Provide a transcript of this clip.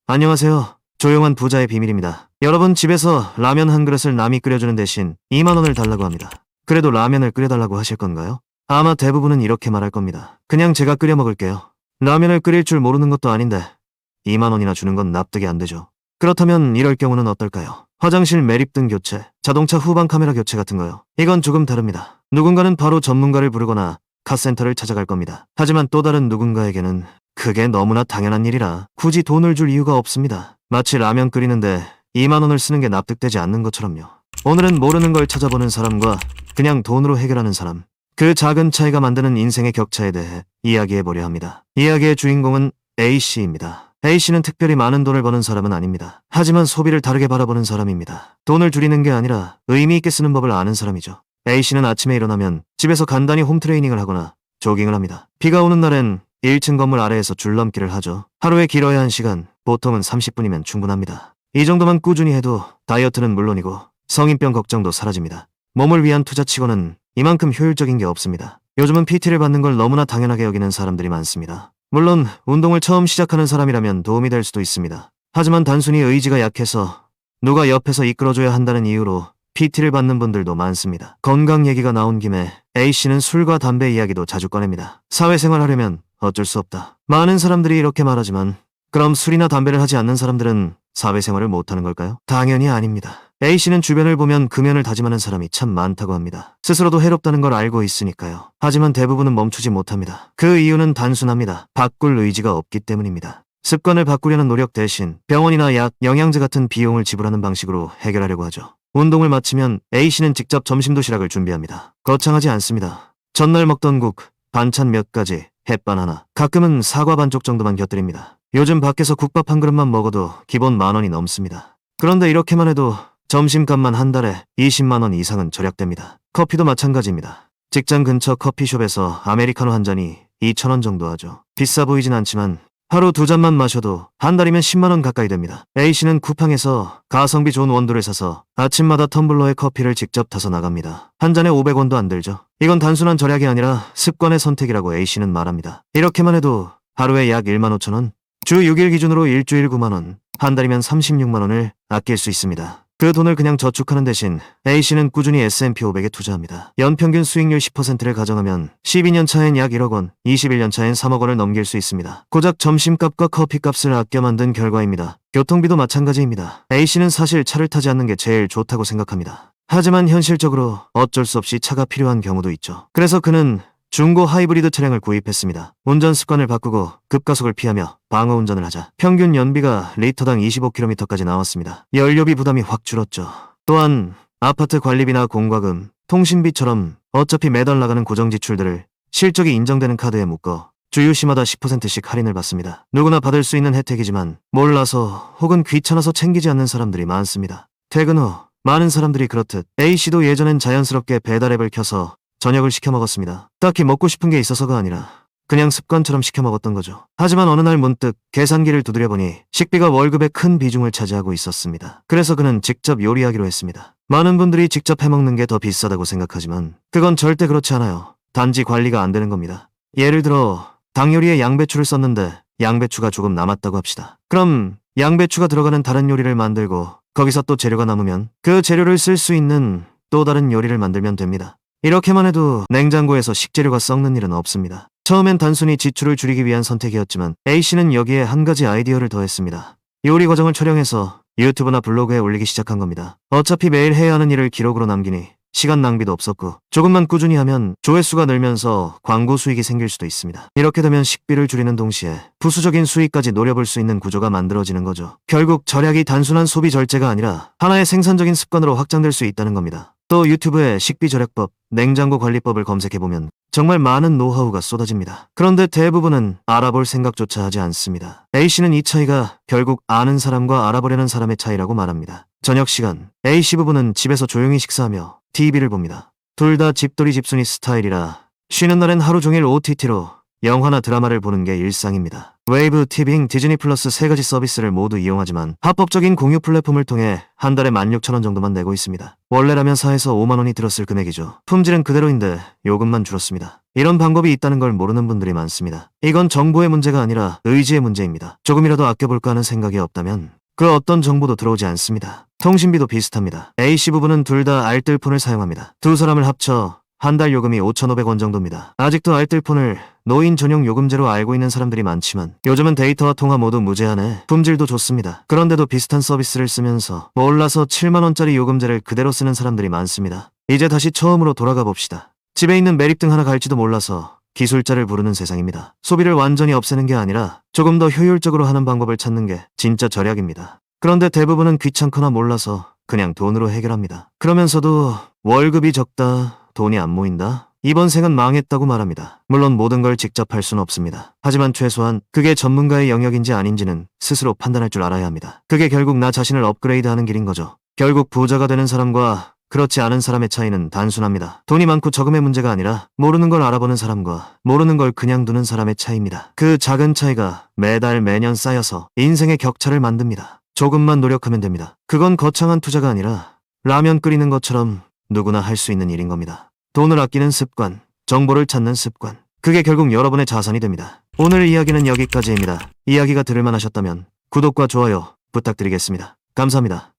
안녕하세요. 조용한 부자의 비밀입니다. 여러분, 집에서 라면 한 그릇을 남이 끓여주는 대신 2만 원을 달라고 합니다. 그래도 라면을 끓여달라고 하실 건가요? 아마 대부분은 이렇게 말할 겁니다. 그냥 제가 끓여 먹을게요. 라면을 끓일 줄 모르는 것도 아닌데 2만 원이나 주는 건 납득이 안 되죠. 그렇다면 이럴 경우는 어떨까요? 화장실 매립등 교체, 자동차 후방 카메라 교체 같은 거요. 이건 조금 다릅니다. 누군가는 바로 전문가를 부르거나 카센터를 찾아갈 겁니다. 하지만 또 다른 누군가에게는 그게 너무나 당연한 일이라 굳이 돈을 줄 이유가 없습니다. 마치 라면 끓이는데 2만 원을 쓰는 게 납득되지 않는 것처럼요. 오늘은 모르는 걸 찾아보는 사람과 그냥 돈으로 해결하는 사람, 그 작은 차이가 만드는 인생의 격차에 대해 이야기해보려 합니다. 이야기의 주인공은 A씨입니다. A씨는 특별히 많은 돈을 버는 사람은 아닙니다. 하지만 소비를 다르게 바라보는 사람입니다. 돈을 줄이는 게 아니라 의미 있게 쓰는 법을 아는 사람이죠. A씨는 아침에 일어나면 집에서 간단히 홈트레이닝을 하거나 조깅을 합니다. 비가 오는 날엔 1층 건물 아래에서 줄넘기를 하죠. 하루에 길어야 1시간, 보통은 30분이면 충분합니다. 이 정도만 꾸준히 해도 다이어트는 물론이고 성인병 걱정도 사라집니다. 몸을 위한 투자치고는 이만큼 효율적인 게 없습니다. 요즘은 PT를 받는 걸 너무나 당연하게 여기는 사람들이 많습니다. 물론 운동을 처음 시작하는 사람이라면 도움이 될 수도 있습니다. 하지만 단순히 의지가 약해서 누가 옆에서 이끌어줘야 한다는 이유로 PT를 받는 분들도 많습니다. 건강 얘기가 나온 김에 A씨는 술과 담배 이야기도 자주 꺼냅니다. 사회생활 하려면 어쩔 수 없다. 많은 사람들이 이렇게 말하지만 그럼 술이나 담배를 하지 않는 사람들은 사회생활을 못하는 걸까요? 당연히 아닙니다. A씨는 주변을 보면 금연을 다짐하는 사람이 참 많다고 합니다. 스스로도 해롭다는 걸 알고 있으니까요. 하지만 대부분은 멈추지 못합니다. 그 이유는 단순합니다. 바꿀 의지가 없기 때문입니다. 습관을 바꾸려는 노력 대신 병원이나 약, 영양제 같은 비용을 지불하는 방식으로 해결하려고 하죠. 운동을 마치면 A씨는 직접 점심 도시락을 준비합니다. 거창하지 않습니다. 전날 먹던 국, 반찬 몇 가지, 햇반 하나, 가끔은 사과 반쪽 정도만 곁들입니다. 요즘 밖에서 국밥 한 그릇만 먹어도 기본 10,000원이 넘습니다. 그런데 이렇게만 해도 점심값만 한 달에 20만 원 이상은 절약됩니다. 커피도 마찬가지입니다. 직장 근처 커피숍에서 아메리카노 한 잔이 2,000원 정도 하죠. 비싸 보이진 않지만 하루 2잔만 마셔도 한 달이면 10만 원 가까이 됩니다. A씨는 쿠팡에서 가성비 좋은 원두를 사서 아침마다 텀블러에 커피를 직접 타서 나갑니다. 한 잔에 500원도 안 들죠. 이건 단순한 절약이 아니라 습관의 선택이라고 A씨는 말합니다. 이렇게만 해도 하루에 약 15,000원, 주 6일 기준으로 일주일 9만 원, 한 달이면 36만 원을 아낄 수 있습니다. 그 돈을 그냥 저축하는 대신 A씨는 꾸준히 S&P 500에 투자합니다. 연평균 수익률 10%를 가정하면 12년 차엔 약 1억 원, 21년 차엔 3억 원을 넘길 수 있습니다. 고작 점심값과 커피값을 아껴 만든 결과입니다. 교통비도 마찬가지입니다. A씨는 사실 차를 타지 않는 게 제일 좋다고 생각합니다. 하지만 현실적으로 어쩔 수 없이 차가 필요한 경우도 있죠. 그래서 그는 중고 하이브리드 차량을 구입했습니다. 운전 습관을 바꾸고 급가속을 피하며 방어 운전을 하자 평균 연비가 리터당 25km까지 나왔습니다. 연료비 부담이 확 줄었죠. 또한 아파트 관리비나 공과금, 통신비처럼 어차피 매달 나가는 고정 지출들을 실적이 인정되는 카드에 묶어 주유시마다 10%씩 할인을 받습니다. 누구나 받을 수 있는 혜택이지만 몰라서 혹은 귀찮아서 챙기지 않는 사람들이 많습니다. 퇴근 후 많은 사람들이 그렇듯 A씨도 예전엔 자연스럽게 배달앱을 켜서 저녁을 시켜 먹었습니다. 딱히 먹고 싶은 게 있어서가 아니라 그냥 습관처럼 시켜 먹었던 거죠. 하지만 어느 날 문득 계산기를 두드려보니 식비가 월급의 큰 비중을 차지하고 있었습니다. 그래서 그는 직접 요리하기로 했습니다. 많은 분들이 직접 해먹는 게 더 비싸다고 생각하지만 그건 절대 그렇지 않아요. 단지 관리가 안 되는 겁니다. 예를 들어 닭 요리에 양배추를 썼는데 양배추가 조금 남았다고 합시다. 그럼 양배추가 들어가는 다른 요리를 만들고 거기서 또 재료가 남으면 그 재료를 쓸 수 있는 또 다른 요리를 만들면 됩니다. 이렇게만 해도 냉장고에서 식재료가 썩는 일은 없습니다. 처음엔 단순히 지출을 줄이기 위한 선택이었지만 A씨는 여기에 한 가지 아이디어를 더했습니다. 요리 과정을 촬영해서 유튜브나 블로그에 올리기 시작한 겁니다. 어차피 매일 해야 하는 일을 기록으로 남기니 시간 낭비도 없었고 조금만 꾸준히 하면 조회수가 늘면서 광고 수익이 생길 수도 있습니다. 이렇게 되면 식비를 줄이는 동시에 부수적인 수익까지 노려볼 수 있는 구조가 만들어지는 거죠. 결국 절약이 단순한 소비 절제가 아니라 하나의 생산적인 습관으로 확장될 수 있다는 겁니다. 또 유튜브에 식비 절약법, 냉장고 관리법을 검색해보면 정말 많은 노하우가 쏟아집니다. 그런데 대부분은 알아볼 생각조차 하지 않습니다. A씨는 이 차이가 결국 아는 사람과 알아보려는 사람의 차이라고 말합니다. 저녁 시간, A씨 부부는 집에서 조용히 식사하며 TV를 봅니다. 둘 다 집돌이 집순이 스타일이라 쉬는 날엔 하루 종일 OTT로 영화나 드라마를 보는 게 일상입니다. 웨이브, 티빙, 디즈니 플러스 세 가지 서비스를 모두 이용하지만 합법적인 공유 플랫폼을 통해 한 달에 16,000원 정도만 내고 있습니다. 원래라면 4에서 5만 원이 들었을 금액이죠. 품질은 그대로인데 요금만 줄었습니다. 이런 방법이 있다는 걸 모르는 분들이 많습니다. 이건 정보의 문제가 아니라 의지의 문제입니다. 조금이라도 아껴볼까 하는 생각이 없다면 그 어떤 정보도 들어오지 않습니다. 통신비도 비슷합니다. A씨 부부는 둘 다 알뜰폰을 사용합니다. 두 사람을 합쳐 한 달 요금이 5,500원 정도입니다. 아직도 알뜰폰을 노인 전용 요금제로 알고 있는 사람들이 많지만 요즘은 데이터와 통화 모두 무제한에 품질도 좋습니다. 그런데도 비슷한 서비스를 쓰면서 몰라서 7만원짜리 요금제를 그대로 쓰는 사람들이 많습니다. 이제 다시 처음으로 돌아가 봅시다. 집에 있는 매립등 하나 갈지도 몰라서 기술자를 부르는 세상입니다. 소비를 완전히 없애는 게 아니라 조금 더 효율적으로 하는 방법을 찾는 게 진짜 절약입니다. 그런데 대부분은 귀찮거나 몰라서 그냥 돈으로 해결합니다. 그러면서도 월급이 적다, 돈이 안 모인다, 이번 생은 망했다고 말합니다. 물론 모든 걸 직접 할 수는 없습니다. 하지만 최소한 그게 전문가의 영역인지 아닌지는 스스로 판단할 줄 알아야 합니다. 그게 결국 나 자신을 업그레이드하는 길인 거죠. 결국 부자가 되는 사람과 그렇지 않은 사람의 차이는 단순합니다. 돈이 많고 적음의 문제가 아니라 모르는 걸 알아보는 사람과 모르는 걸 그냥 두는 사람의 차이입니다. 그 작은 차이가 매달 매년 쌓여서 인생의 격차를 만듭니다. 조금만 노력하면 됩니다. 그건 거창한 투자가 아니라 라면 끓이는 것처럼 누구나 할 수 있는 일인 겁니다. 돈을 아끼는 습관, 정보를 찾는 습관, 그게 결국 여러분의 자산이 됩니다. 오늘 이야기는 여기까지입니다. 이야기가 들을만 하셨다면 구독과 좋아요 부탁드리겠습니다. 감사합니다.